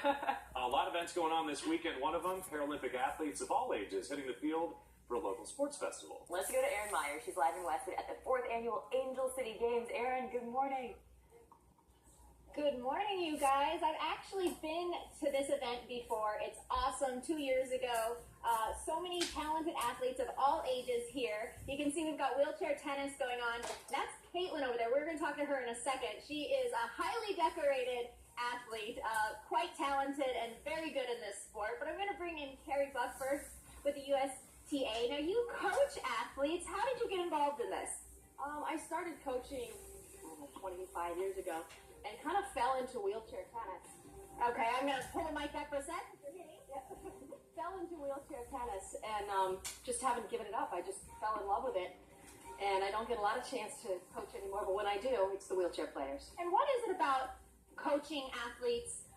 A lot of events going on this weekend. One of them, Paralympic athletes of all ages hitting the field for a local sports festival. Let's go to Erin Myers. She's live in Westwood at the 4th Annual Angel City Games. Erin, good morning. Good morning, you guys. I've actually been to this event before. It's awesome. 2 years ago. So many talented athletes of all ages here. You can see we've got wheelchair tennis going on. That's Caitlin over there. We're going to talk to her in a second. She is a highly decorated athlete, quite talented and very good in this sport. But I'm going to bring in Carrie Buck first with the USTA. Now, you coach athletes. How did you get involved in this? I started coaching 25 years ago and kind of fell into wheelchair tennis. Okay, I'm going to pull the mic back for a sec. Fell into wheelchair tennis and just haven't given it up. I just fell in love with it. And I don't get a lot of chance to coach anymore, but when I do, it's the wheelchair players. And what is it about coaching athletes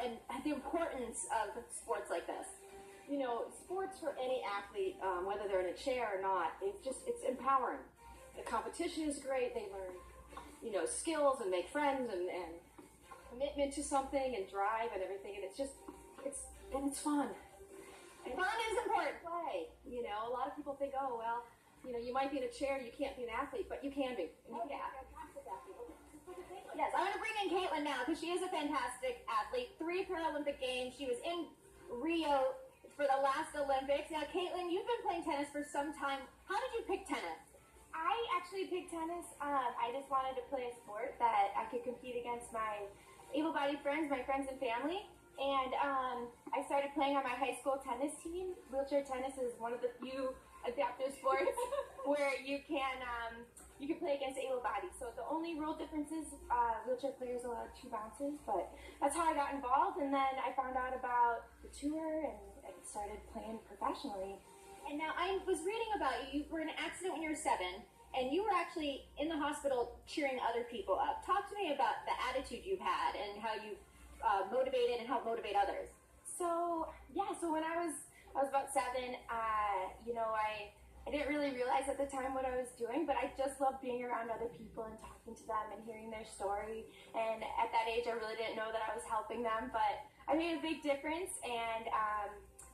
and the importance of sports like this? You know, sports for any athlete, whether they're in a chair or not, it's empowering. The competition is great. They learn, skills and make friends and commitment to something and drive and everything. And it's fun. And Fun is important. Play. A lot of people think, oh, well, you might be in a chair, you can't be an athlete, but you can be. Oh, yeah. Yes, I'm going to bring in Caitlin now because she is a fantastic athlete. 3 Paralympic Games. She was in Rio for the last Olympics. Now, Caitlin, you've been playing tennis for some time. How did you pick tennis? I actually picked tennis. I just wanted to play a sport that I could compete against my able-bodied friends, my friends and family. And I started playing on my high school tennis team. Wheelchair tennis is one of the few adaptive sports where you can play against able bodies. So the only real difference is wheelchair players allowed 2 bounces, but that's how I got involved. And then I found out about the tour and started playing professionally. And now I was reading about you. You were in an accident when you were 7, and you were actually in the hospital cheering other people up. Talk to me about the attitude you've had and how you motivated and help motivate others. So when I was about 7, I didn't really realize at the time what I was doing, but I just loved being around other people and talking to them and hearing their story. And at that age, I really didn't know that I was helping them, but I made a big difference, and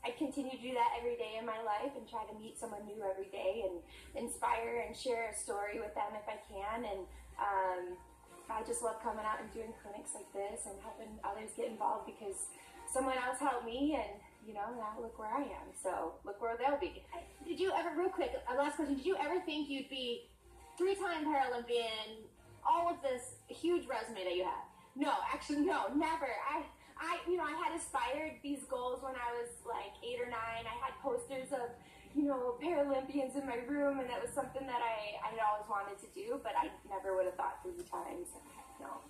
I continue to do that every day in my life and try to meet someone new every day and inspire and share a story with them if I can. And I just love coming out and doing clinics like this and helping others get involved because someone else helped me, and now look where I am. So look where they'll be. Did you ever, real quick, last question, did you ever think you'd be 3-time Paralympian, all of this huge resume that you have? No, actually, no, never. I had aspired these goals when I was like 8 or 9. I had posters of, Paralympians in my room, and that was something that I had always wanted to do, but I never would have thought 3 times. No.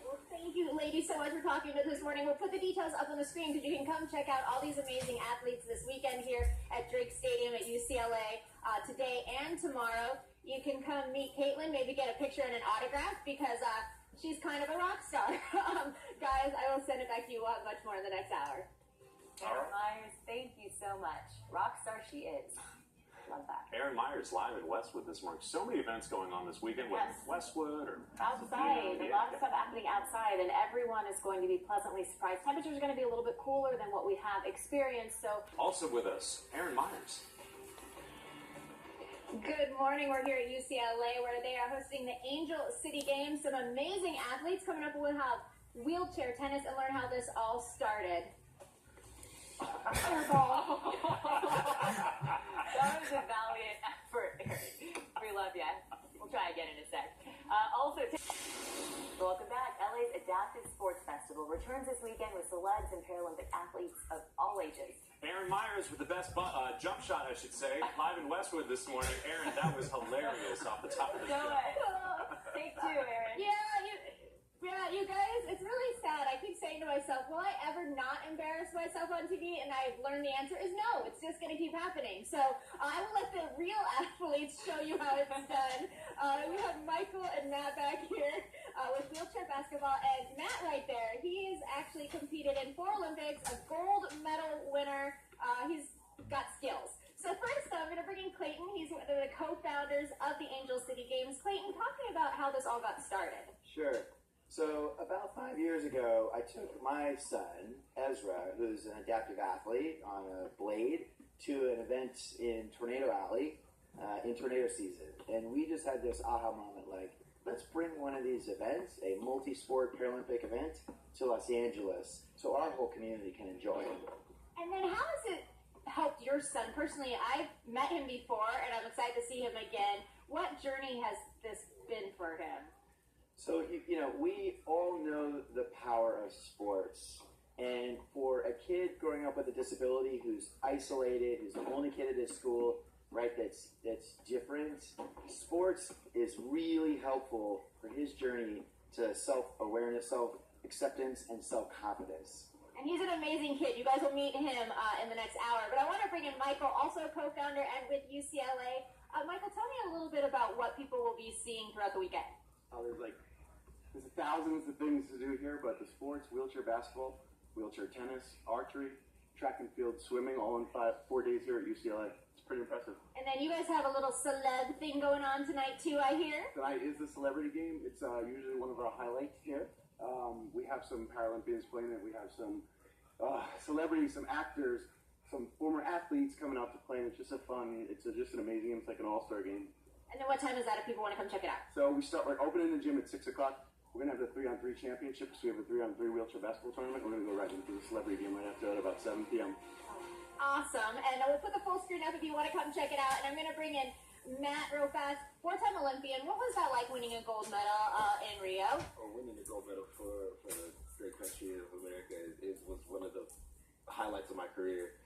Well, thank you, ladies, so much for talking to us this morning. We'll put the details up on the screen because you can come check out all these amazing athletes this weekend here at Drake Stadium at UCLA today and tomorrow. You can come meet Caitlin, maybe get a picture and an autograph because she's kind of a rock star. Guys, I will send it back to you much more in the next hour. Erin Myers, thank you so much. Rock star she is. Love that. Erin Myers live in Westwood this morning. So many events going on this weekend, whether it's Westwood or outside. A lot of stuff happening outside, and everyone is going to be pleasantly surprised. Temperatures are going to be a little bit cooler than what we have experienced. So, also with us, Erin Myers. Good morning. We're here at UCLA where they are hosting the Angel City Games. Some amazing athletes coming up. We'll have wheelchair tennis and learn how this all started. That was a valiant effort, Erin. We love you. We'll try again in a sec. Welcome back. LA's Adaptive Sports Festival returns this weekend with celebs and Paralympic athletes of all ages. Erin Myers with the best jump shot, I should say, live in Westwood this morning. Erin, that was hilarious off the top of the show. Take 2, Erin. Yeah, you guys, it's really sad. I keep saying to myself, will I ever not embarrass myself on TV? And I've learned the answer is no. It's just going to keep happening. So I will let the real athletes show you how it's done. We have Michael and Matt back here with wheelchair basketball. And Matt right there, he has actually competed in 4 Olympics, a gold medal winner. He's got skills. So first, I'm going to bring in Clayton. He's one of the co-founders of the Angel City Games. Clayton, talk to me about how this all got started. Sure. So about 5 years ago, I took my son, Ezra, who's an adaptive athlete, on a blade to an event in Tornado Alley in tornado season. And we just had this aha moment, like, let's bring one of these events, a multi-sport Paralympic event, to Los Angeles so our whole community can enjoy it. And then how has it helped your son? Personally, I've met him before, and I'm excited to see him again. What journey has this been for him? So, we all know the power of sports. And for a kid growing up with a disability who's isolated, who's the only kid at his school, right, that's different, sports is really helpful for his journey to self-awareness, self-acceptance, and self-confidence. And he's an amazing kid. You guys will meet him in the next hour. But I want to bring in Michael, also a co-founder and with UCLA. Michael, tell me a little bit about what people will be seeing throughout the weekend. There's thousands of things to do here, but the sports, wheelchair basketball, wheelchair tennis, archery, track and field, swimming, all in 4 days here at UCLA. It's pretty impressive. And then you guys have a little celeb thing going on tonight too, I hear. Tonight is the celebrity game. It's usually one of our highlights here. We have some Paralympians playing it. We have some celebrities, some actors, some former athletes coming out to play. And it's just just an amazing game. It's like an all-star game. And then what time is that if people want to come check it out? So we're opening the gym at 6 o'clock. We're going to have the 3-on-3 championship. So we have a 3-on-3 wheelchair basketball tournament. We're going to go right into the celebrity game right after that, about 7 p.m. Awesome. And we'll put the full screen up if you want to come check it out. And I'm going to bring in Matt real fast. 4-time Olympian. What was that like winning a gold medal in Rio? Winning the gold medal for the great country of America was one of the highlights of my career.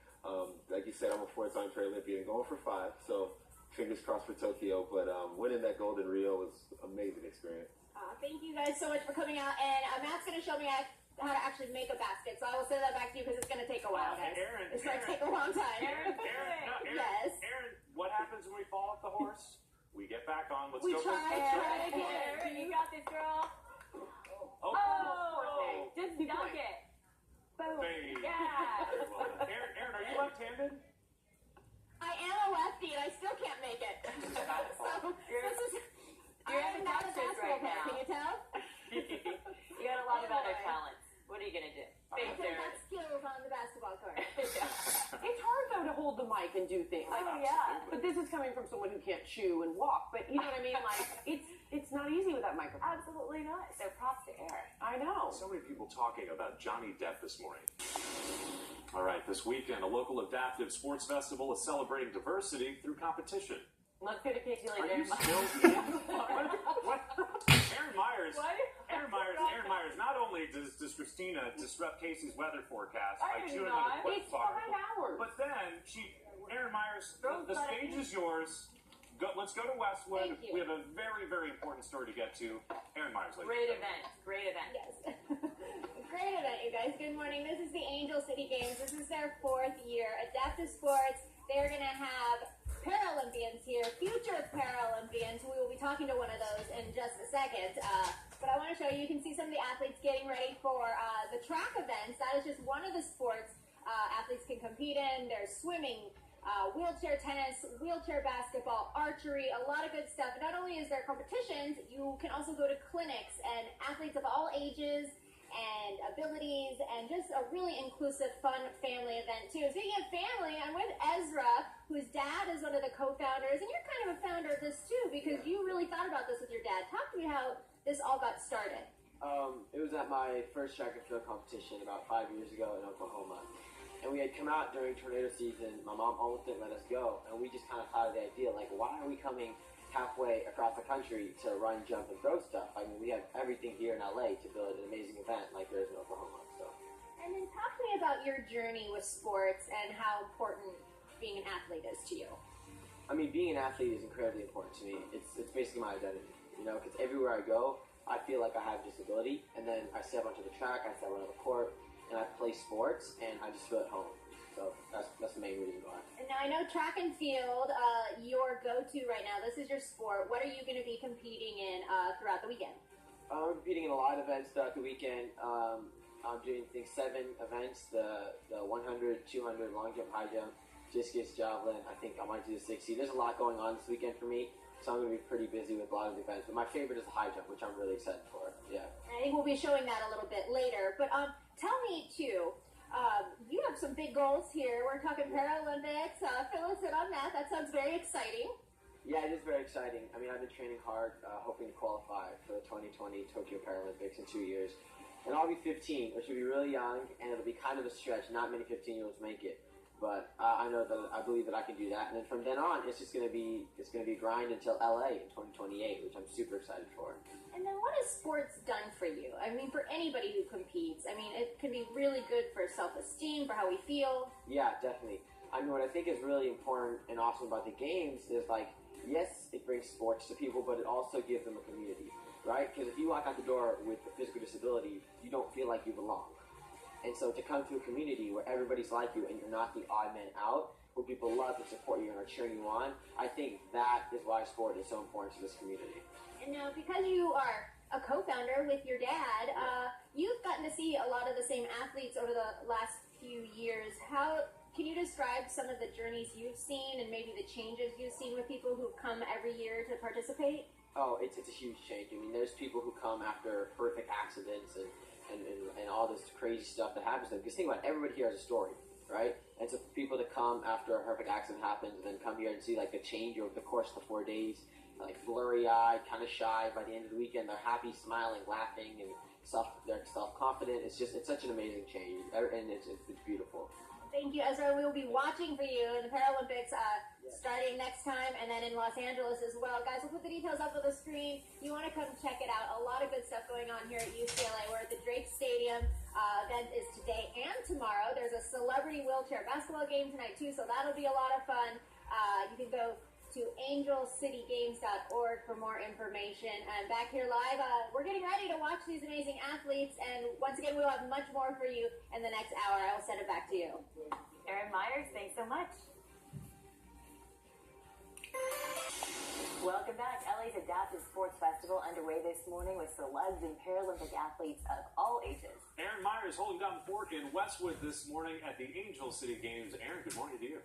Like you said, I'm a 4-time Paralympian, going for 5, so fingers crossed for Tokyo. But winning that gold in Rio was an amazing experience. Thank you guys so much for coming out. And Matt's going to show me how to actually make a basket. So I will send that back to you because it's going to take a while, guys. It's going to take a long time. Erin, Yes. Erin, what happens when we fall off the horse? We get back on. Let's We go. try again. Erin, you got this, girl. Oh, Just dunk it. Boom. Babe. Yeah. Very well done. Erin, are you left-handed? I am a lefty and I still can't make it. You're at the I'm not a Texas basketball right player. now. Can you tell? You got a lot of other talents. What are you going to do? I Thanks, think Erin. that's skills on the basketball court. It's hard though to hold the mic and do things. But this is coming from someone who can't chew and walk. But you know what I mean? Like it's not easy with that microphone. Absolutely not. So props to Erin. I know. So many people talking about Johnny Depp this morning. All right, this weekend, a local adaptive sports festival is celebrating diversity through competition. Let's go to KTLA. Are you still what? Erin Myers. What? Erin Myers. Not only does Christina disrupt Casey's weather forecast by I do chewing on a not. quick It's bar, 5 hours. but then Erin Myers, the Rose stage button. is yours. Let's go to Westwood. Thank you. We have a very, very important story to get to. Erin Myers, ladies Great and gentlemen. event. Great event. Yes. Great event, you guys. Good morning. This is the Angel City Games. This is their 4th year. Adaptive sports. They're going to have Paralympians here, future Paralympians. We will be talking to one of those in just a second. But I want to show you can see some of the athletes getting ready for the track events. That is just one of the sports athletes can compete in. There's swimming, wheelchair tennis, wheelchair basketball, archery, a lot of good stuff. And not only is there competitions, you can also go to clinics and athletes of all ages and abilities, and just a really inclusive, fun family event too. Speaking of family, I'm with Ezra, whose dad is one of the co-founders, and you're kind of a founder of this too, because you really thought about this with your dad. Talk to me how this all got started. It was at my first track and field competition about 5 years ago in Oklahoma. And we had come out during tornado season. My mom almost didn't let us go, and we just kind of thought of the idea, like, why are we coming halfway across the country to run, jump, and throw stuff? I mean, we have everything here in LA to build an amazing event like there is in Oklahoma. So. And then talk to me about your journey with sports and how important being an athlete is to you. I mean, being an athlete is incredibly important to me. It's basically my identity, you know, because everywhere I go, I feel like I have disability, and then I step onto the track, I step onto the court, and I play sports, and I just feel at home. So that's the main reason why. And now I know track and field, your go-to right now. This is your sport. What are you going to be competing in throughout the weekend? I'm competing in a lot of events throughout the weekend. I'm doing, I think, 7 events, the 100, 200, long jump, high jump, discus, javelin. I think I might do the 60. There's a lot going on this weekend for me. So I'm going to be pretty busy with a lot of the events. But my favorite is the high jump, which I'm really excited for. Yeah. I think we'll be showing that a little bit later. But tell me, too, you have some big goals here. We're talking Paralympics. Fill us in on that. That sounds very exciting. Yeah, it is very exciting. I mean, I've been training hard, hoping to qualify for the 2020 Tokyo Paralympics in 2 years. And I'll be 15, which will be really young, and it'll be kind of a stretch. Not many 15-year-olds make it. But I believe that I can do that. And then from then on, it's going to be a grind until LA in 2028, which I'm super excited for. And then what has sports done for you? I mean, for anybody who competes, I mean, it can be really good for self-esteem, for how we feel. Yeah, definitely. I mean, what I think is really important and awesome about the games is, like, yes, it brings sports to people, but it also gives them a community, right? Because if you walk out the door with a physical disability, you don't feel like you belong. And so to come to a community where everybody's like you and you're not the odd man out, where people love and support you and are cheering you on, I think that is why sport is so important to this community. And now, because you are a co-founder with your dad, you've gotten to see a lot of the same athletes over the last few years. How can you describe some of the journeys you've seen and maybe the changes you've seen with people who come every year to participate? Oh, it's a huge change. I mean, there's people who come after horrific accidents and all this crazy stuff that happens to them. Because think about it, everybody here has a story, right? And so for people to come after a horrific accident happens and then come here and see like the change over the course of the 4 days, like blurry-eyed, kind of shy. By the end of the weekend, they're happy, smiling, laughing, and they're self-confident. It's such an amazing change, and it's beautiful. Thank you, Ezra. We will be watching for you in the Paralympics starting next time, and then in Los Angeles as well. Guys, we'll put the details up on the screen. You want to come check it out. A lot of good stuff going on here at UCLA. We're at the Drake Stadium. Event is today and tomorrow. There's a celebrity wheelchair basketball game tonight, too, so that'll be a lot of fun. You can go to angelcitygames.org for more information. And back here live, we're getting ready to watch these amazing athletes. And once again, we'll have much more for you in the next hour. I will send it back to you. Erin Myers, thanks so much. Welcome back. LA's Adaptive Sports Festival underway this morning with celebs and Paralympic athletes of all ages. Erin Myers holding down the fort in Westwood this morning at the Angel City Games. Erin, good morning to you.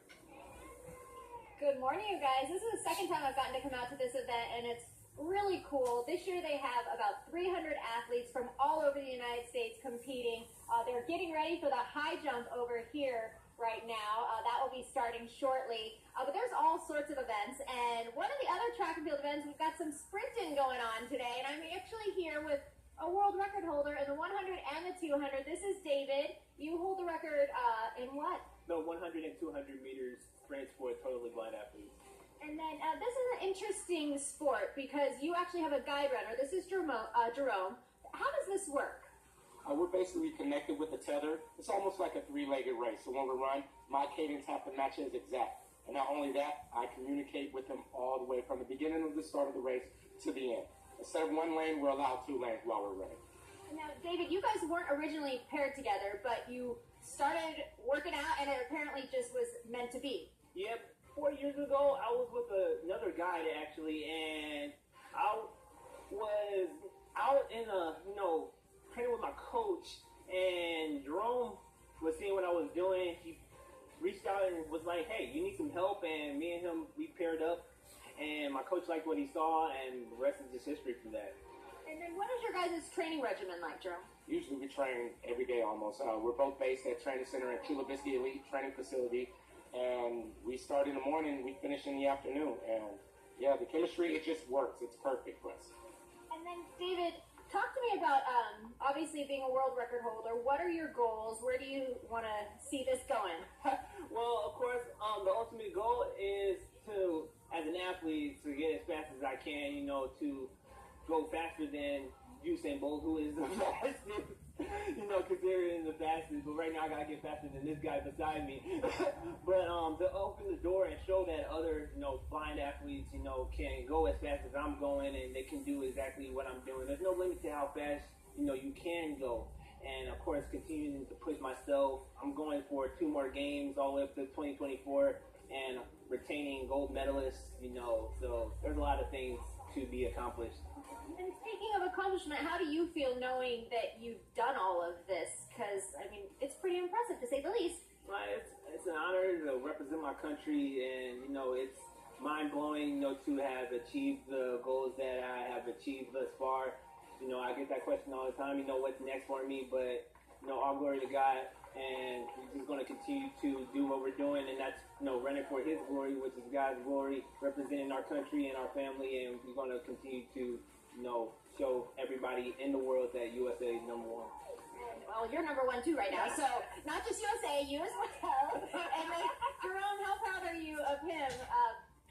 Good morning, you guys. This is the second time I've gotten to come out to this event, and it's really cool. This year they have about 300 athletes from all over the United States competing. They're getting ready for the high jump over here right now. That will be starting shortly. But there's all sorts of events, and one of the other track and field events, we've got some sprinting going on today, and I'm actually here with a world record holder in the 100 and the 200. This is David. You hold the record in what? The 100 and 200 meters sprints for totally blind athletes. And then this is an interesting sport because you actually have a guide runner. This is Jerome. How does this work? We're basically connected with a tether. It's almost like a three-legged race. So when we run, my cadence have to match his exact. And not only that, I communicate with him all the way from the beginning of the start of the race to the end. Instead of one lane, we're allowed 2 lanes while we're running. Now, David, you guys weren't originally paired together, but you started working out, and it apparently just was meant to be. Yep. 4 years ago, I was with another guy actually, and I was out in training with my coach, and Jerome was seeing what I was doing. He reached out and was like, "Hey, you need some help?" And me and him, we paired up, and my coach liked what he saw, and the rest is just history from that. And then what is your guys' training regimen like, Jerome? Usually we train every day almost. We're both based at Training Center at Chula Vista Elite Training Facility. And we start in the morning, we finish in the afternoon. And yeah, the chemistry, it just works. It's perfect for us. And then, David, talk to me about, obviously being a world record holder. What are your goals? Where do you want to see this going? Well, of course, the ultimate goal is to, as an athlete, to get as fast as I can, to go faster than Usain Bolt, who is the fastest. Considering the fastest, but right now I gotta get faster than this guy beside me. But to open the door and show that other, blind athletes, can go as fast as I'm going, and they can do exactly what I'm doing. There's no limit to how fast, you can go. And of course, continuing to push myself. I'm going for 2 more games all the way up to 2024, and retaining gold medalists. So there's a lot of things to be accomplished. And speaking of accomplishment, how do you feel knowing that you've done all of this? Because, it's pretty impressive, to say the least. It's an honor to represent my country, and, it's mind-blowing, you know, to have achieved the goals that I have achieved thus far. You know, I get that question all the time, you know, what's next for me, but, you know, all glory to God, and we're just going to continue to do what we're doing, and that's, you know, running for His glory, which is God's glory, representing our country and our family, and we're going to continue to, you know, show everybody in the world that USA is number one. Well, you're number one too right now, so not just USA, you as well. And then, Jerome, how proud are you of him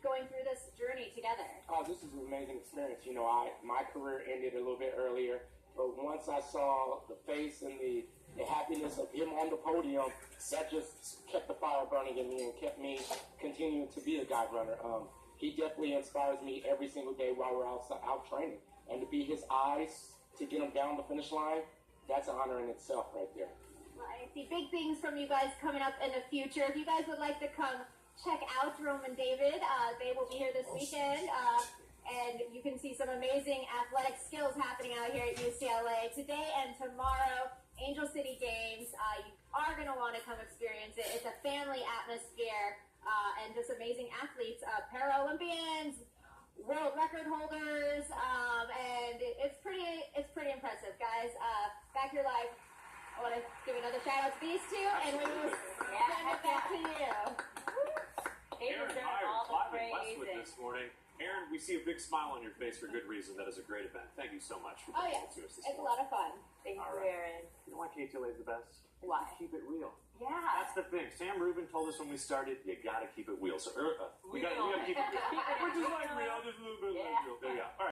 going through this journey together? Oh, this is an amazing experience. You know, my career ended a little bit earlier, but once I saw the face and the happiness of him on the podium, that just kept the fire burning in me and kept me continuing to be a guide runner. He definitely inspires me every single day while we're out training, and to be his eyes to get him down the finish line. That's an honor in itself right there. Well, I see big things from you guys coming up in the future. If you guys would like to come check out Jerome and David, they will be here this weekend. And you can see some amazing athletic skills happening out here at UCLA today and tomorrow. Angel City Games. You are going to want to come experience it. It's a family atmosphere and just amazing athletes, Paralympians, world record holders, and it's pretty impressive, guys. Back here live, I want to give another shout out to these two, and we will send it back to you. Erin Myers, live in Westwood this morning. Erin, we see a big smile on your face for good reason. That is a great event. Thank you so much for Oh being yeah, to us this it's a morning. lot of fun. Thank you, All right. Erin. You know why KTLA is the best? Why? Keep it real. Yeah. That's the thing. Sam Rubin told us when we started, you got to keep it real. So we got to keep it real. We're just like real, just a little bit like real. There you go. All right.